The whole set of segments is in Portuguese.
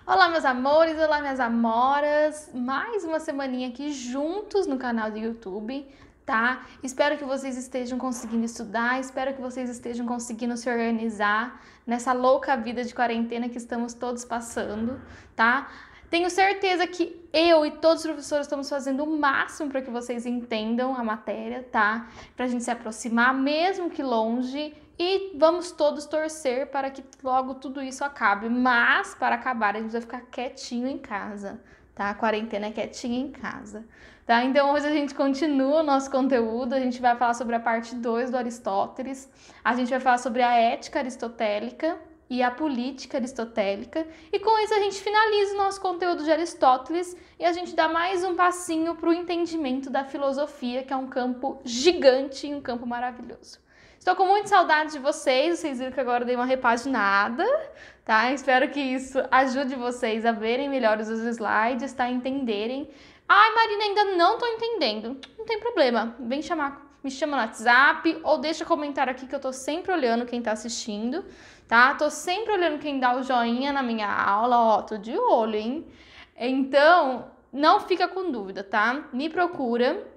Olá, meus amores, olá, minhas amoras. Mais uma semaninha aqui juntos no canal do YouTube, tá? Espero que vocês estejam conseguindo estudar, espero que vocês estejam conseguindo se organizar nessa louca vida de quarentena que estamos todos passando, tá? Tenho certeza que eu e todos os professores estamos fazendo o máximo para que vocês entendam a matéria, tá? Pra gente se aproximar, mesmo que longe. E vamos todos torcer para que logo tudo isso acabe. Mas, para acabar, a gente vai ficar quietinho em casa, tá? A quarentena é quietinha em casa, tá? Então, hoje a gente continua o nosso conteúdo. A gente vai falar sobre a parte 2 do Aristóteles. A gente vai falar sobre a ética aristotélica e a política aristotélica. E com isso a gente finaliza o nosso conteúdo de Aristóteles e a gente dá mais um passinho para o entendimento da filosofia, que é um campo gigante e um campo maravilhoso. Estou com muita saudade de vocês viram que agora eu dei uma repaginada, tá? Espero que isso ajude vocês a verem melhor os slides, tá? Entenderem. Ai, Marina, ainda não tô entendendo. Não tem problema, vem me chama no WhatsApp ou deixa comentário aqui que eu tô sempre olhando quem tá assistindo, tá? Tô sempre olhando quem dá o joinha na minha aula, ó, tô de olho, hein? Então, não fica com dúvida, tá? Me procura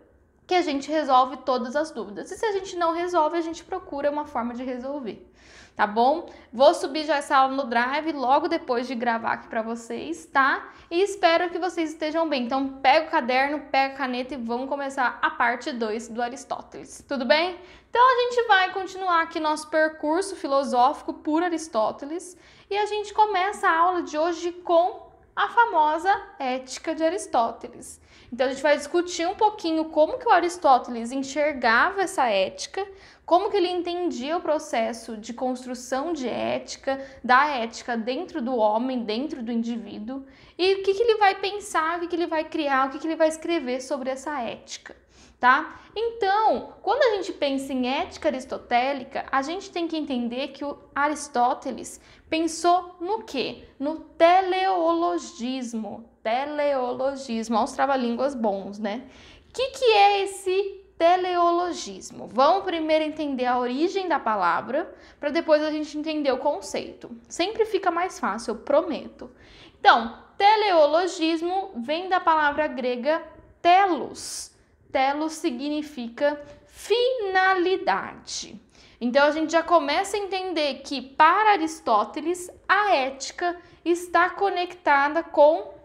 que a gente resolve todas as dúvidas. E se a gente não resolve, a gente procura uma forma de resolver, tá bom? Vou subir já essa aula no Drive logo depois de gravar aqui para vocês, tá? E espero que vocês estejam bem. Então, pega o caderno, pega a caneta e vamos começar a parte 2 do Aristóteles, tudo bem? Então, a gente vai continuar aqui nosso percurso filosófico por Aristóteles e a gente começa a aula de hoje com a famosa Ética de Aristóteles. Então, a gente vai discutir um pouquinho como que o Aristóteles enxergava essa ética, como que ele entendia o processo de construção de ética, da ética dentro do homem, dentro do indivíduo, e o que que ele vai pensar, o que que ele vai criar, o que que ele vai escrever sobre essa ética, tá? Então, quando a gente pensa em ética aristotélica, a gente tem que entender que o Aristóteles pensou no quê? No teleologismo. Teleologismo, aos trava-línguas bons, né? O que é esse teleologismo? Vamos primeiro entender a origem da palavra, para depois a gente entender o conceito. Sempre fica mais fácil, eu prometo. Então, teleologismo vem da palavra grega telos. Telos significa finalidade. Então, a gente já começa a entender que, para Aristóteles, a ética está conectada com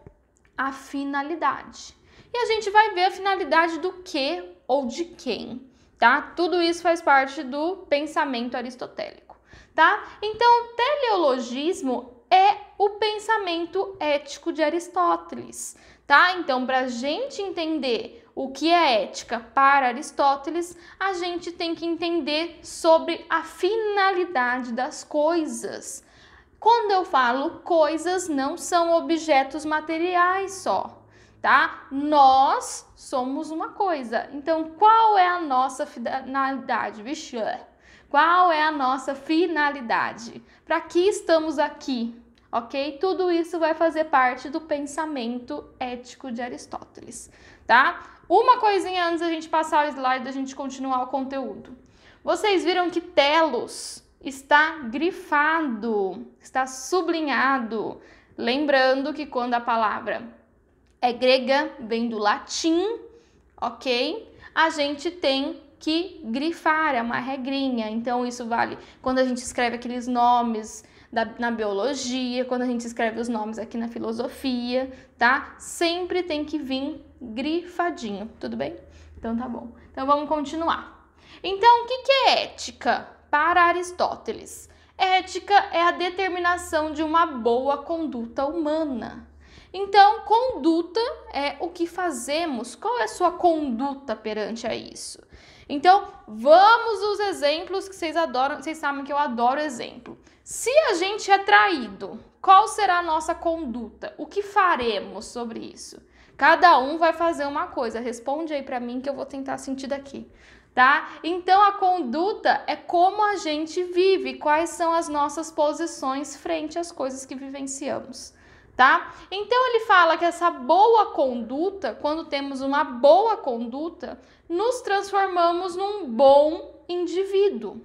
a finalidade. E a gente vai ver a finalidade do que ou de quem, tá? Tudo isso faz parte do pensamento aristotélico, tá? Então, o teleologismo é o pensamento ético de Aristóteles, tá? Então, para a gente entender o que é ética para Aristóteles, a gente tem que entender sobre a finalidade das coisas. Quando eu falo coisas, não são objetos materiais só, tá? Nós somos uma coisa. Então, qual é a nossa finalidade? Vixe, qual é a nossa finalidade? Para que estamos aqui? Ok? Tudo isso vai fazer parte do pensamento ético de Aristóteles, tá? Uma coisinha antes da gente passar o slide, da gente continuar o conteúdo. Vocês viram que telos está grifado, está sublinhado. Lembrando que quando a palavra é grega, vem do latim, ok? A gente tem que grifar, é uma regrinha. Então, isso vale quando a gente escreve aqueles nomes na biologia, quando a gente escreve os nomes aqui na filosofia, tá? Sempre tem que vir grifadinho, tudo bem? Então, tá bom. Então, vamos continuar. Então, o que é ética para Aristóteles? Ética é a determinação de uma boa conduta humana. Então, conduta é o que fazemos. Qual é a sua conduta perante a isso? Então, vamos aos exemplos que vocês adoram. Vocês sabem que eu adoro exemplo. Se a gente é traído, qual será a nossa conduta? O que faremos sobre isso? Cada um vai fazer uma coisa. Responde aí para mim que eu vou tentar sentir daqui, tá? Então, a conduta é como a gente vive, quais são as nossas posições frente às coisas que vivenciamos, tá? Então, ele fala que essa boa conduta, quando temos uma boa conduta, nos transformamos num bom indivíduo.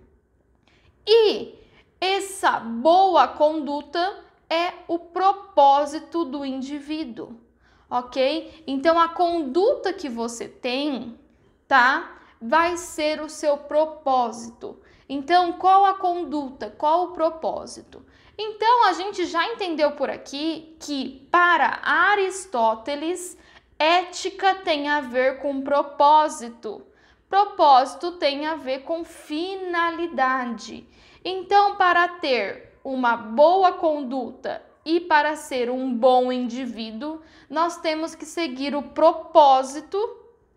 E essa boa conduta é o propósito do indivíduo, ok? Então, a conduta que você tem, tá? Vai ser o seu propósito. Então, qual a conduta? Qual o propósito? Então, a gente já entendeu por aqui que, para Aristóteles, ética tem a ver com propósito. Propósito tem a ver com finalidade. Então, para ter uma boa conduta e para ser um bom indivíduo, nós temos que seguir o propósito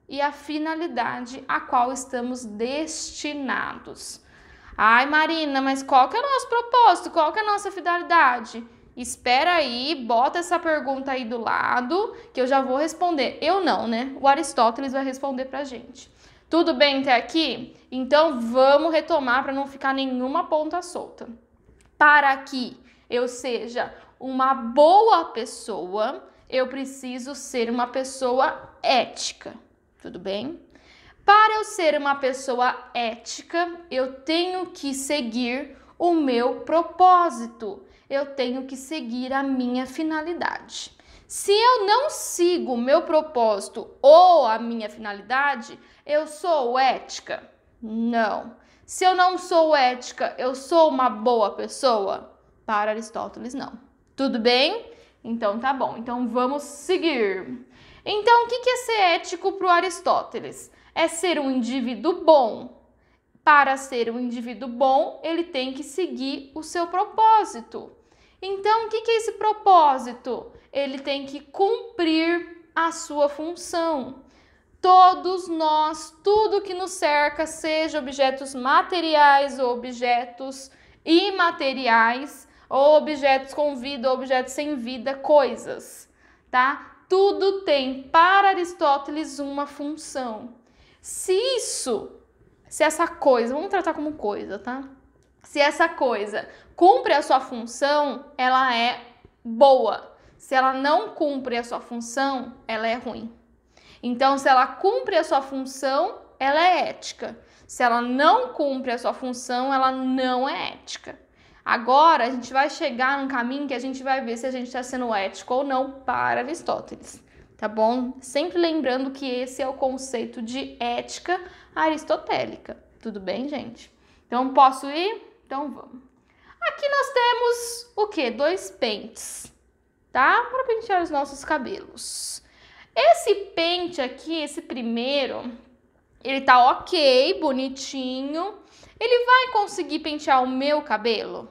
e a finalidade a qual estamos destinados. Ai, Marina, mas qual que é o nosso propósito? Qual que é a nossa finalidade? Espera aí, bota essa pergunta aí do lado, que eu já vou responder. Eu não, né? O Aristóteles vai responder pra gente. Tudo bem até aqui? Então, vamos retomar para não ficar nenhuma ponta solta. Para que eu seja uma boa pessoa, eu preciso ser uma pessoa ética. Tudo bem? Para eu ser uma pessoa ética, eu tenho que seguir o meu propósito. Eu tenho que seguir a minha finalidade. Se eu não sigo o meu propósito ou a minha finalidade, eu sou ética? Não. Se eu não sou ética, eu sou uma boa pessoa? Para Aristóteles, não. Tudo bem? Então tá bom. Então vamos seguir. Então, o que é ser ético para o Aristóteles? É ser um indivíduo bom. Para ser um indivíduo bom, ele tem que seguir o seu propósito. Então, o que é esse propósito? Ele tem que cumprir a sua função. Todos nós, tudo que nos cerca, seja objetos materiais ou objetos imateriais, ou objetos com vida ou objetos sem vida, coisas, tá? Tudo tem, para Aristóteles, uma função. Se essa coisa, vamos tratar como coisa, tá? Se essa coisa cumpre a sua função, ela é boa. Se ela não cumpre a sua função, ela é ruim. Então, se ela cumpre a sua função, ela é ética. Se ela não cumpre a sua função, ela não é ética. Agora, a gente vai chegar num caminho que a gente vai ver se a gente está sendo ético ou não para Aristóteles, tá bom? Sempre lembrando que esse é o conceito de ética aristotélica. Tudo bem, gente? Então, posso ir? Então, vamos. Aqui nós temos o quê? 2 pentes, tá? Para pentear os nossos cabelos. Esse pente aqui, esse primeiro, ele tá ok, bonitinho. Ele vai conseguir pentear o meu cabelo?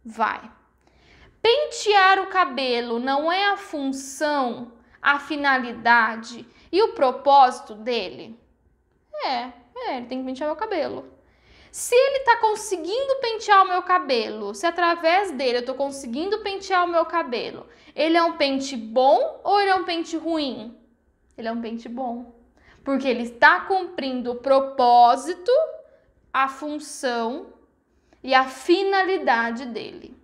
Vai. Pentear o cabelo não é a função, a finalidade e o propósito dele? Ele tem que pentear meu cabelo. Se ele tá conseguindo pentear o meu cabelo, se através dele eu tô conseguindo pentear o meu cabelo, ele é um pente bom ou ele é um pente ruim? Ele é um pente bom. Porque ele está cumprindo o propósito, a função e a finalidade dele.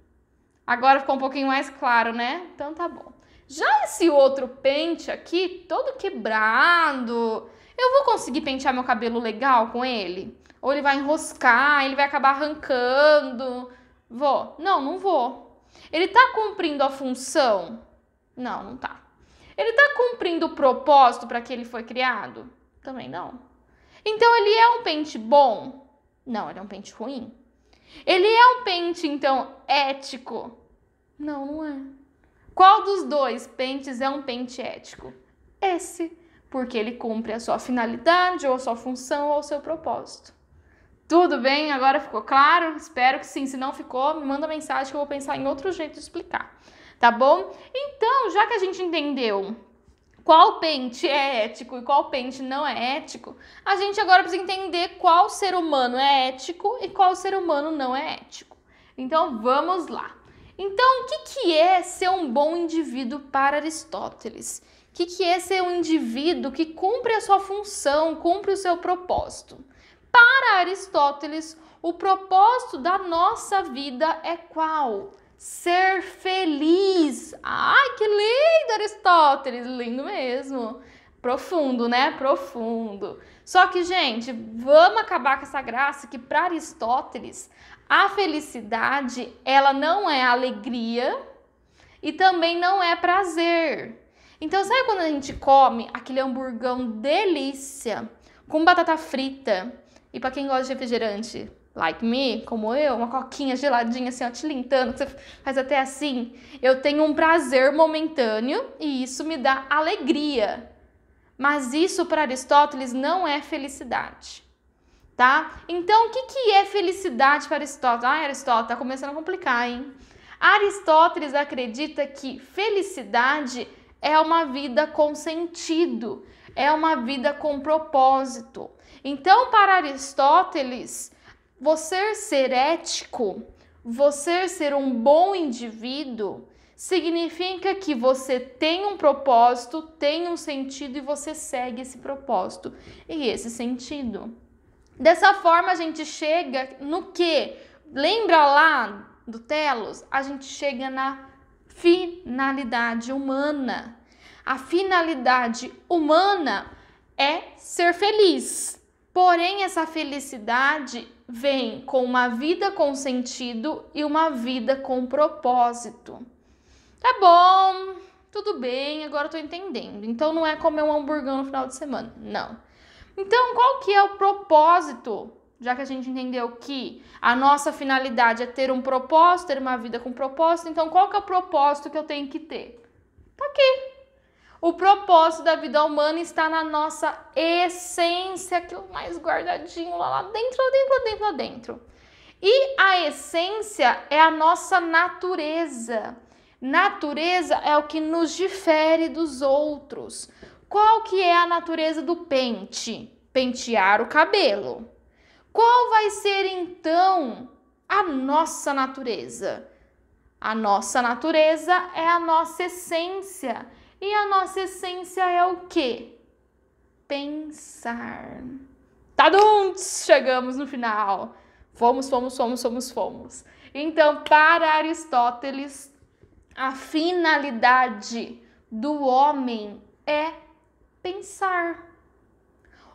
Agora ficou um pouquinho mais claro, né? Então tá bom. Já esse outro pente aqui, todo quebrado, eu vou conseguir pentear meu cabelo legal com ele? Ou ele vai enroscar, ele vai acabar arrancando? Vou? Não vou. Ele tá cumprindo a função? Não tá. Ele tá cumprindo o propósito para que ele foi criado? Também não. Então ele é um pente bom? Não, ele é um pente ruim. Ele é um pente, então, ético? Não é. Qual dos 2 pentes é um pente ético? Esse, porque ele cumpre a sua finalidade, ou a sua função, ou o seu propósito. Tudo bem? Agora ficou claro? Espero que sim. Se não ficou, me manda mensagem que eu vou pensar em outro jeito de explicar. Tá bom? Então, já que a gente entendeu qual pente é ético e qual pente não é ético, a gente agora precisa entender qual ser humano é ético e qual ser humano não é ético. Então, vamos lá. Então, o que é ser um bom indivíduo para Aristóteles? O que é ser um indivíduo que cumpre a sua função, cumpre o seu propósito? Para Aristóteles, o propósito da nossa vida é qual? Ser feliz. Ai, que lindo, Aristóteles, lindo mesmo. Profundo, né? Profundo. Só que, gente, vamos acabar com essa graça que para Aristóteles, a felicidade, ela não é alegria e também não é prazer. Então, sabe quando a gente come aquele hamburgão delícia, com batata frita, e para quem gosta de refrigerante, like me, como eu, uma coquinha geladinha assim, ó, tilintando, que você faz até assim, eu tenho um prazer momentâneo e isso me dá alegria. Mas isso para Aristóteles não é felicidade, tá? Então, o que é felicidade para Aristóteles? Ai, Aristóteles, tá começando a complicar, hein? Aristóteles acredita que felicidade é uma vida com sentido, é uma vida com propósito. Então, para Aristóteles, você ser ético, você ser um bom indivíduo, significa que você tem um propósito, tem um sentido e você segue esse propósito e esse sentido. Dessa forma, a gente chega no quê? Lembra lá do Telos? A gente chega na finalidade humana. A finalidade humana é ser feliz. Porém, essa felicidade vem com uma vida com sentido e uma vida com propósito. Tá bom, tudo bem, agora eu tô entendendo. Então não é comer um hamburgão no final de semana, não. Então qual que é o propósito? Já que a gente entendeu que a nossa finalidade é ter um propósito, ter uma vida com propósito, então qual que é o propósito que eu tenho que ter? Tá aqui. O propósito da vida humana está na nossa essência, aquilo mais guardadinho lá dentro. E a essência é a nossa natureza. Natureza é o que nos difere dos outros. Qual que é a natureza do pente? Pentear o cabelo. Qual vai ser então a nossa natureza? A nossa natureza é a nossa essência. E a nossa essência é o quê? Pensar. Taduns! Chegamos no final. Fomos. Então, para Aristóteles, a finalidade do homem é pensar.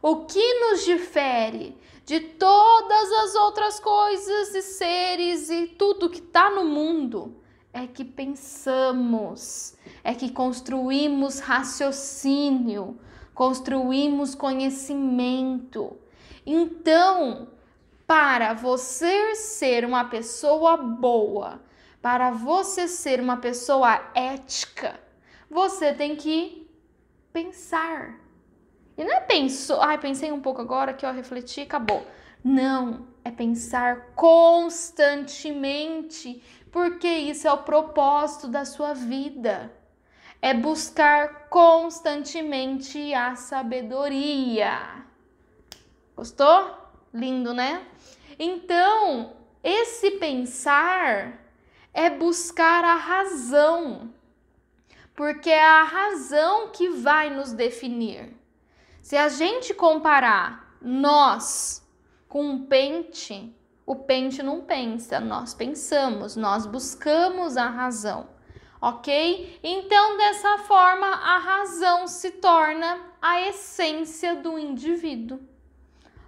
O que nos difere de todas as outras coisas e seres e tudo que está no mundo é que pensamos, é que construímos raciocínio, construímos conhecimento. Então, para você ser uma pessoa boa, para você ser uma pessoa ética, você tem que pensar. E não é pensei um pouco agora que eu refleti e acabou. Não, é pensar constantemente, porque isso é o propósito da sua vida. É buscar constantemente a sabedoria. Gostou? Lindo, né? Então, esse pensar é buscar a razão, porque é a razão que vai nos definir. Se a gente comparar nós com um pente, o pente não pensa, nós pensamos, nós buscamos a razão, ok? Então, dessa forma, a razão se torna a essência do indivíduo,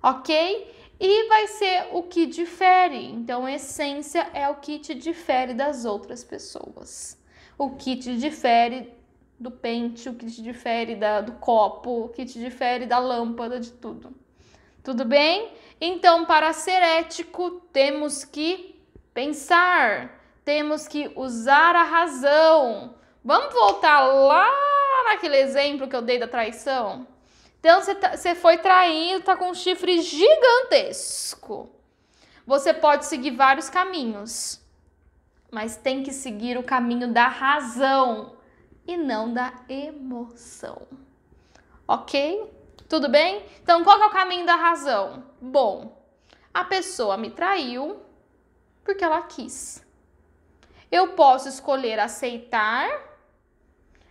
ok? E vai ser o que difere. Então, essência é o que te difere das outras pessoas. O que te difere do pente, o que te difere do copo, o que te difere da lâmpada, de tudo. Tudo bem? Então, para ser ético, temos que pensar, temos que usar a razão. Vamos voltar lá naquele exemplo que eu dei da traição? Então, você foi traído, tá com um chifre gigantesco. Você pode seguir vários caminhos, mas tem que seguir o caminho da razão e não da emoção. Ok? Tudo bem? Então, qual que é o caminho da razão? Bom, a pessoa me traiu porque ela quis. Eu posso escolher aceitar,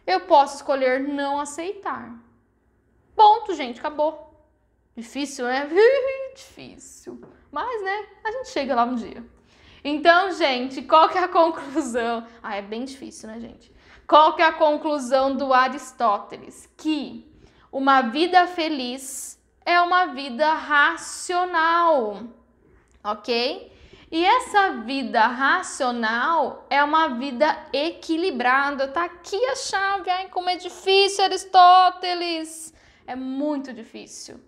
eu posso escolher não aceitar. Ponto, gente, acabou. Difícil, né? Difícil. Mas, né, a gente chega lá um dia. Então, gente, qual que é a conclusão? É bem difícil, né, gente? Qual que é a conclusão do Aristóteles? Que uma vida feliz é uma vida racional, ok? E essa vida racional é uma vida equilibrada. Tá aqui a chave. Ai, como é difícil, Aristóteles. É muito difícil,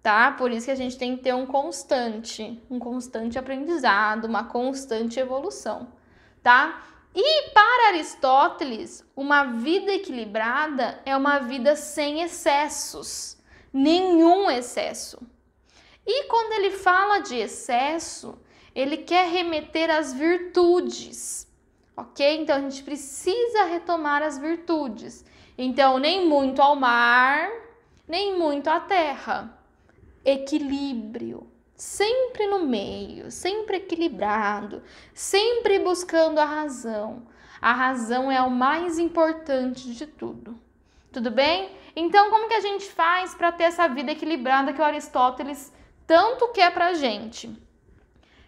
tá? Por isso que a gente tem que ter um constante aprendizado, uma constante evolução, tá? E para Aristóteles, uma vida equilibrada é uma vida sem excessos, nenhum excesso. E quando ele fala de excesso, ele quer remeter às virtudes, ok? Então a gente precisa retomar as virtudes. Então, nem muito ao mar, nem muito à terra. Equilíbrio, sempre no meio, sempre equilibrado, sempre buscando a razão. A razão é o mais importante de tudo. Tudo bem? Então, como que a gente faz para ter essa vida equilibrada que o Aristóteles tanto quer pra gente?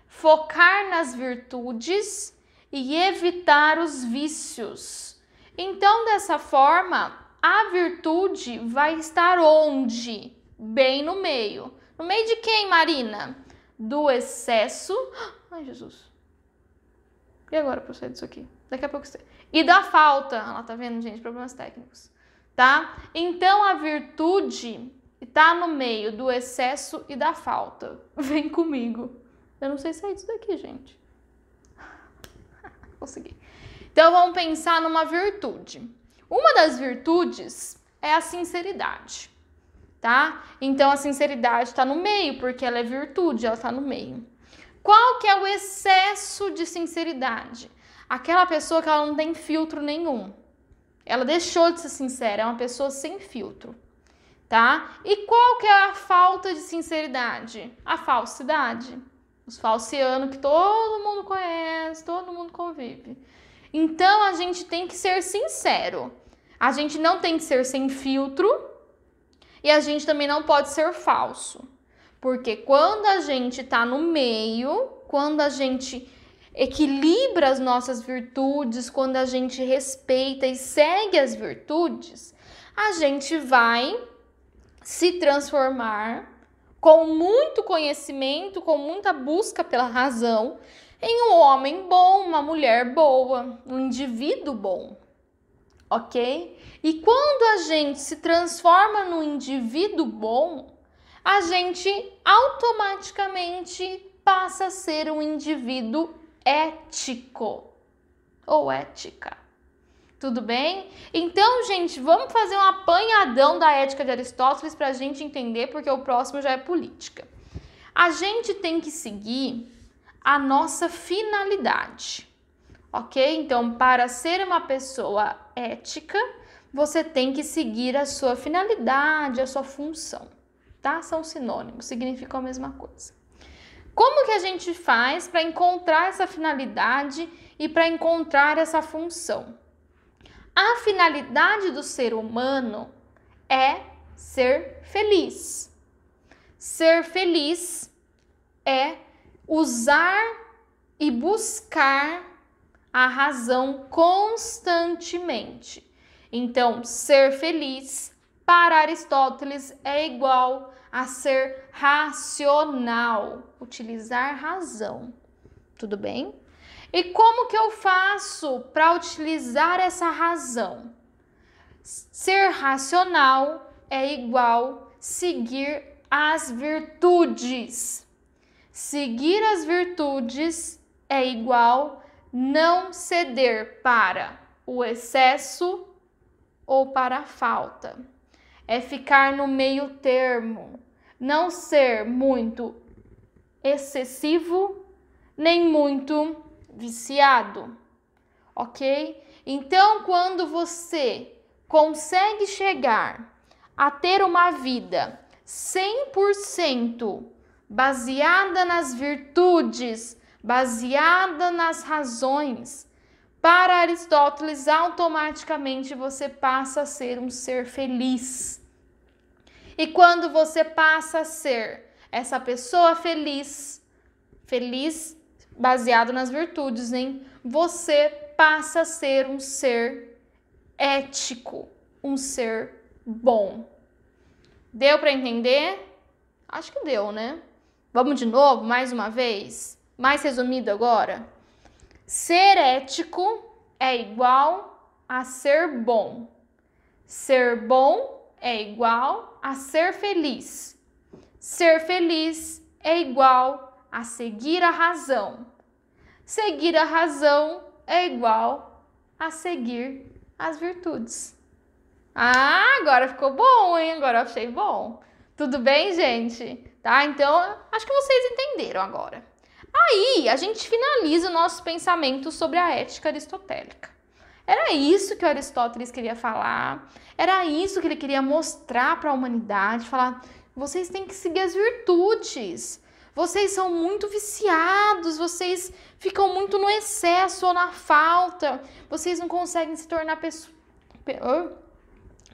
Focar nas virtudes e evitar os vícios. Então, dessa forma, a virtude vai estar onde? Bem no meio. No meio de quem, Marina? Do excesso. Ai, Jesus. E agora pra eu sair disso aqui? Daqui a pouco você. E da falta. Ela tá vendo, gente? Problemas técnicos. Tá? Então, a virtude está no meio do excesso e da falta. Vem comigo. Eu não sei sair disso daqui, gente. Consegui. Então, vamos pensar numa virtude. Uma das virtudes é a sinceridade, tá? Então, a sinceridade está no meio, porque ela é virtude, ela está no meio. Qual que é o excesso de sinceridade? Aquela pessoa que ela não tem filtro nenhum. Ela deixou de ser sincera, é uma pessoa sem filtro, tá? E qual que é a falta de sinceridade? A falsidade. Os falcianos que todo mundo conhece, todo mundo convive. Então, a gente tem que ser sincero. A gente não tem que ser sem filtro e a gente também não pode ser falso. Porque quando a gente tá no meio, quando a gente equilibra as nossas virtudes, quando a gente respeita e segue as virtudes, a gente vai se transformar com muito conhecimento, com muita busca pela razão, em um homem bom, uma mulher boa, um indivíduo bom, ok? E quando a gente se transforma num indivíduo bom, a gente automaticamente passa a ser um indivíduo ético ou ética. Tudo bem? Então, gente, vamos fazer um apanhadão da ética de Aristóteles para a gente entender, porque o próximo já é política. A gente tem que seguir a nossa finalidade, ok? Então, para ser uma pessoa ética, você tem que seguir a sua finalidade, a sua função, tá? São sinônimos, significam a mesma coisa. Como que a gente faz para encontrar essa finalidade e para encontrar essa função? A finalidade do ser humano é ser feliz. Ser feliz é usar e buscar a razão constantemente. Então, ser feliz para Aristóteles é igual a ser racional, utilizar razão. Tudo bem? E como que eu faço para utilizar essa razão? Ser racional é igual seguir as virtudes. Seguir as virtudes é igual não ceder para o excesso ou para a falta. É ficar no meio termo, não ser muito excessivo, nem muito viciado, ok? Então, quando você consegue chegar a ter uma vida 100% baseada nas virtudes, baseada nas razões, para Aristóteles, automaticamente você passa a ser um ser feliz. E quando você passa a ser essa pessoa feliz baseado nas virtudes, hein? Você passa a ser um ser ético, um ser bom. Deu para entender? Acho que deu, né? Vamos de novo, mais uma vez? Mais resumido agora, ser ético é igual a ser bom. Ser bom é igual a ser feliz. Ser feliz é igual a seguir a razão. Seguir a razão é igual a seguir as virtudes. Ah, agora ficou bom, hein? Agora eu achei bom. Tudo bem, gente? Tá? Então, acho que vocês entenderam agora. Aí, a gente finaliza o nosso pensamento sobre a ética aristotélica. Era isso que o Aristóteles queria falar, era isso que ele queria mostrar para a humanidade, falar, vocês têm que seguir as virtudes, vocês são muito viciados, vocês ficam muito no excesso ou na falta, vocês não conseguem se tornar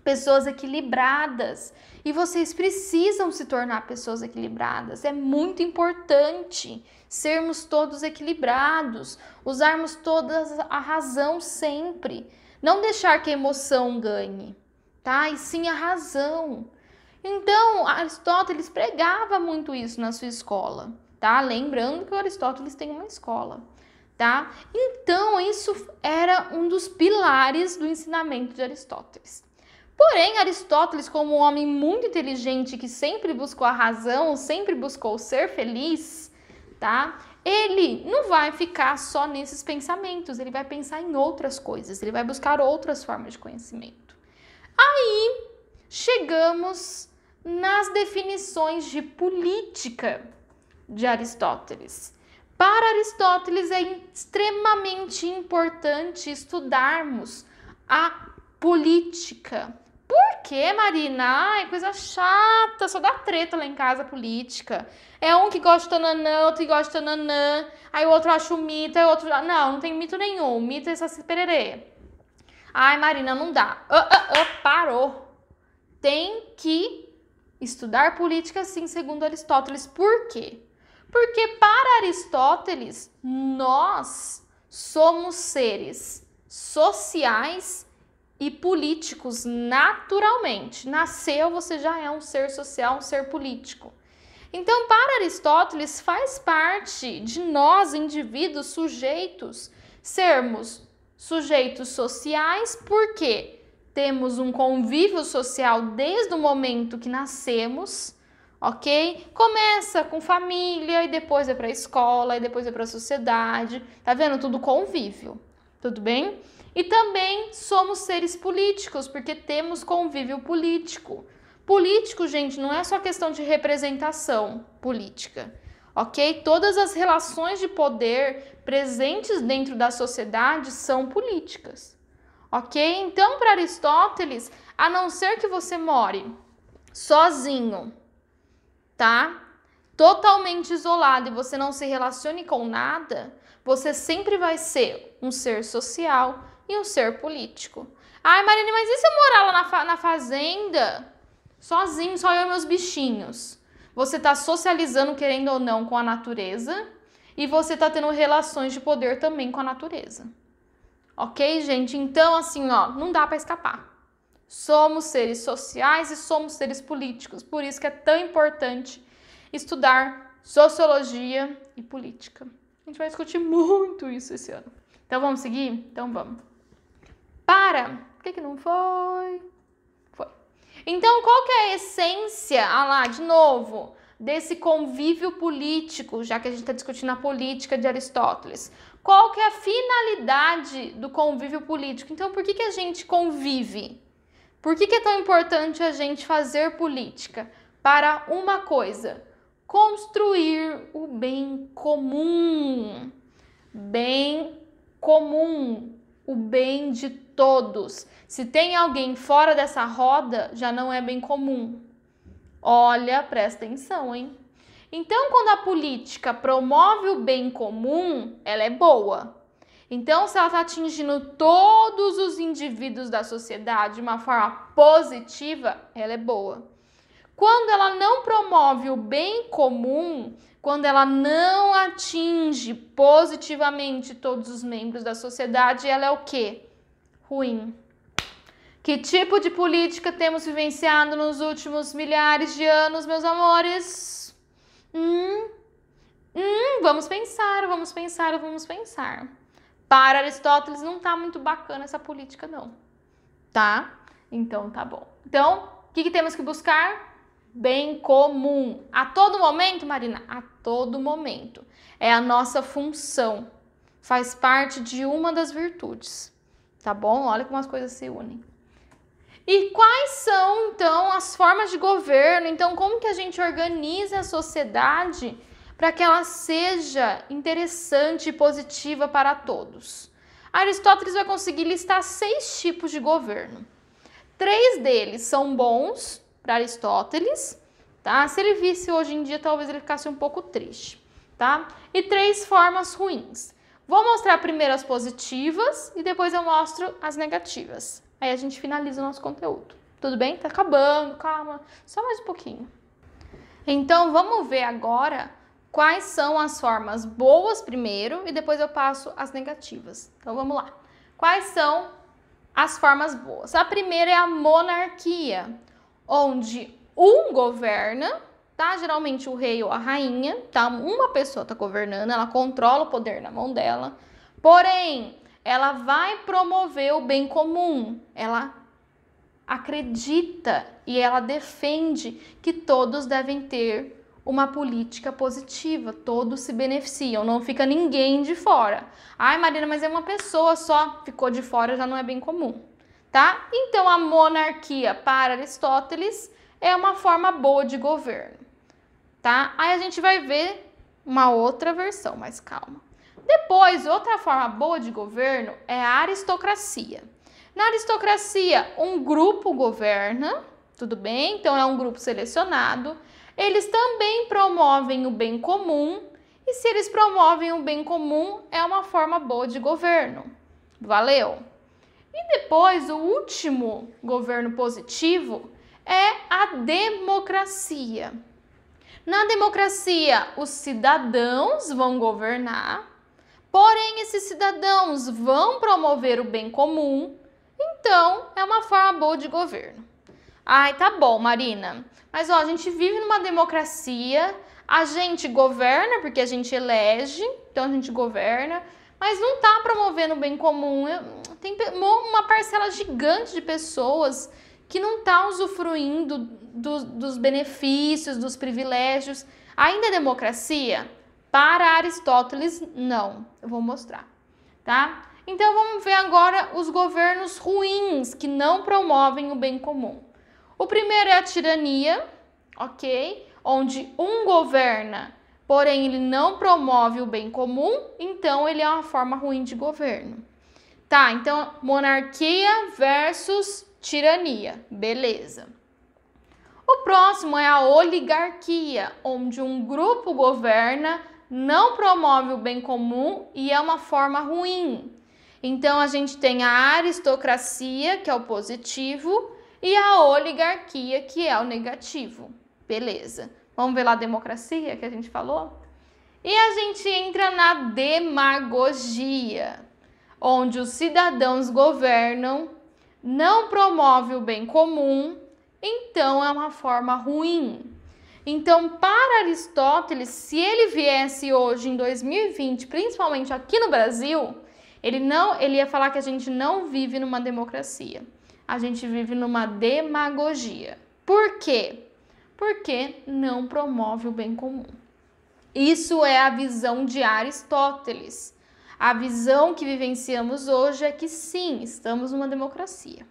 pessoas equilibradas e vocês precisam se tornar pessoas equilibradas. É muito importante sermos todos equilibrados, usarmos toda a razão sempre, não deixar que a emoção ganhe, tá? E sim a razão. Então, Aristóteles pregava muito isso na sua escola, tá? Lembrando que o Aristóteles tem uma escola, tá? Então, isso era um dos pilares do ensinamento de Aristóteles. Porém, Aristóteles, como um homem muito inteligente que sempre buscou a razão, sempre buscou ser feliz, tá? Ele não vai ficar só nesses pensamentos, ele vai pensar em outras coisas, ele vai buscar outras formas de conhecimento. Aí, chegamos nas definições de política de Aristóteles. Para Aristóteles é extremamente importante estudarmos a política. Por que, Marina? Ai, coisa chata, só dá treta lá em casa política. É um que gosta de tananã, outro que gosta de tananã, aí o outro acha o mito, aí o outro... Não tem mito nenhum, mito é saci pererê. Ai, Marina, não dá. Parou. Tem que estudar política sim, segundo Aristóteles. Por quê? Porque para Aristóteles, nós somos seres sociais e políticos naturalmente. Nasceu, você já é um ser social, um ser político. Então, para Aristóteles, faz parte de nós, indivíduos, sujeitos, sermos sujeitos sociais, porque temos um convívio social desde o momento que nascemos, ok? Começa com família, e depois é para a escola, e depois é para a sociedade, tá vendo? Tudo convívio, tudo bem? E também somos seres políticos, porque temos convívio político. Político, gente, não é só questão de representação política, ok? Todas as relações de poder presentes dentro da sociedade são políticas, ok? Então, para Aristóteles, a não ser que você more sozinho, tá? Totalmente isolado e você não se relacione com nada, você sempre vai ser um ser social e um ser político. Ai, Marina, mas e se eu morar lá na fazenda, sozinho, só eu e meus bichinhos? Você está socializando, querendo ou não, com a natureza e você está tendo relações de poder também com a natureza. Ok, gente? Então, assim, ó, não dá para escapar. Somos seres sociais e somos seres políticos. Por isso que é tão importante estudar sociologia e política. A gente vai discutir muito isso esse ano. Então, vamos seguir? Então, vamos. Por que não foi? Foi. Então, qual que é a essência, de novo, desse convívio político, já que a gente está discutindo a política de Aristóteles? Qual que é a finalidade do convívio político? Então, por que a gente convive? Por que é tão importante a gente fazer política? Para uma coisa, construir o bem comum. Bem comum. O bem de todos. Se tem alguém fora dessa roda, já não é bem comum. Olha, presta atenção, hein? Então, quando a política promove o bem comum, ela é boa. Então, se ela está atingindo todos os indivíduos da sociedade de uma forma positiva, ela é boa. Quando ela não promove o bem comum, quando ela não atinge positivamente todos os membros da sociedade, ela é o quê? Ruim. Que tipo de política temos vivenciado nos últimos milhares de anos, meus amores? Vamos pensar, vamos pensar, vamos pensar. Para Aristóteles não tá muito bacana essa política não, tá? Então tá bom. Então, o que temos que buscar? Bem comum. A todo momento, Marina? A todo momento. É a nossa função. Faz parte de uma das virtudes, tá bom? Olha como as coisas se unem. E quais são, então, as formas de governo? Então, como que a gente organiza a sociedade para que ela seja interessante e positiva para todos? Aristóteles vai conseguir listar 6 tipos de governo. 3 deles são bons para Aristóteles, tá? Se ele visse hoje em dia, talvez ele ficasse um pouco triste, tá? E 3 formas ruins. Vou mostrar primeiro as positivas e depois eu mostro as negativas. Aí a gente finaliza o nosso conteúdo. Tudo bem? Tá acabando, calma. Só mais um pouquinho. Então, vamos ver agora quais são as formas boas primeiro e depois eu passo as negativas. Então, vamos lá. Quais são as formas boas? A primeira é a monarquia, onde um governa, tá? Geralmente o rei ou a rainha, tá? Uma pessoa tá governando, ela controla o poder na mão dela. Porém, ela vai promover o bem comum. Ela acredita e ela defende que todos devem ter uma política positiva, todos se beneficiam, não fica ninguém de fora. Ai, Marina, mas é uma pessoa só, ficou de fora, já não é bem comum, tá? Então, a monarquia para Aristóteles é uma forma boa de governo, tá? Aí a gente vai ver uma outra versão, mas calma. Depois, outra forma boa de governo é a aristocracia. Na aristocracia, um grupo governa, tudo bem? Então, é um grupo selecionado. Eles também promovem o bem comum, e se eles promovem o bem comum, é uma forma boa de governo. Valeu? E depois, o último governo positivo é a democracia. Na democracia, os cidadãos vão governar, porém, esses cidadãos vão promover o bem comum, então é uma forma boa de governo. Ai, tá bom, Marina. Mas ó, a gente vive numa democracia, a gente governa porque a gente elege, então a gente governa, mas não tá promovendo o bem comum. Tem uma parcela gigante de pessoas que não tá usufruindo dos benefícios, dos privilégios. Ainda é democracia? Para Aristóteles, não. Eu vou mostrar, tá? Então, vamos ver agora os governos ruins que não promovem o bem comum. O primeiro é a tirania, ok? Onde um governa, porém ele não promove o bem comum, então ele é uma forma ruim de governo. Tá, então monarquia versus tirania, beleza. O próximo é a oligarquia, onde um grupo governa, não promove o bem comum e é uma forma ruim. Então, a gente tem a aristocracia, que é o positivo, e a oligarquia, que é o negativo. Beleza. Vamos ver lá a democracia, que a gente falou? E a gente entra na demagogia, onde os cidadãos governam, não promove o bem comum, então é uma forma ruim. Então, para Aristóteles, se ele viesse hoje em 2020, principalmente aqui no Brasil, ele ia falar que a gente não vive numa democracia. A gente vive numa demagogia. Por quê? Porque não promove o bem comum. Isso é a visão de Aristóteles. A visão que vivenciamos hoje é que sim, estamos numa democracia.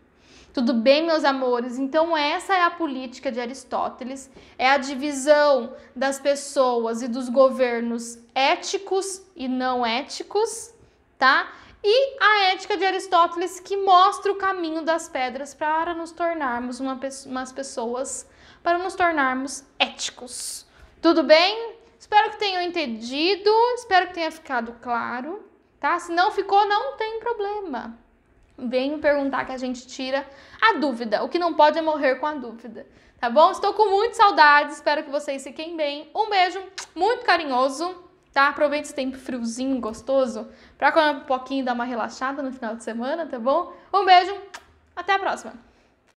Tudo bem, meus amores? Então essa é a política de Aristóteles, é a divisão das pessoas e dos governos éticos e não éticos, tá? E a ética de Aristóteles que mostra o caminho das pedras para nos tornarmos umas pessoas, para nos tornarmos éticos. Tudo bem? Espero que tenham entendido, espero que tenha ficado claro, tá? Se não ficou, não tem problema. Venham perguntar que a gente tira a dúvida. O que não pode é morrer com a dúvida, tá bom? Estou com muita saudade, espero que vocês fiquem bem. Um beijo muito carinhoso, tá? Aproveite esse tempo friozinho, gostoso, para comer um pouquinho e dar uma relaxada no final de semana, tá bom? Um beijo, até a próxima!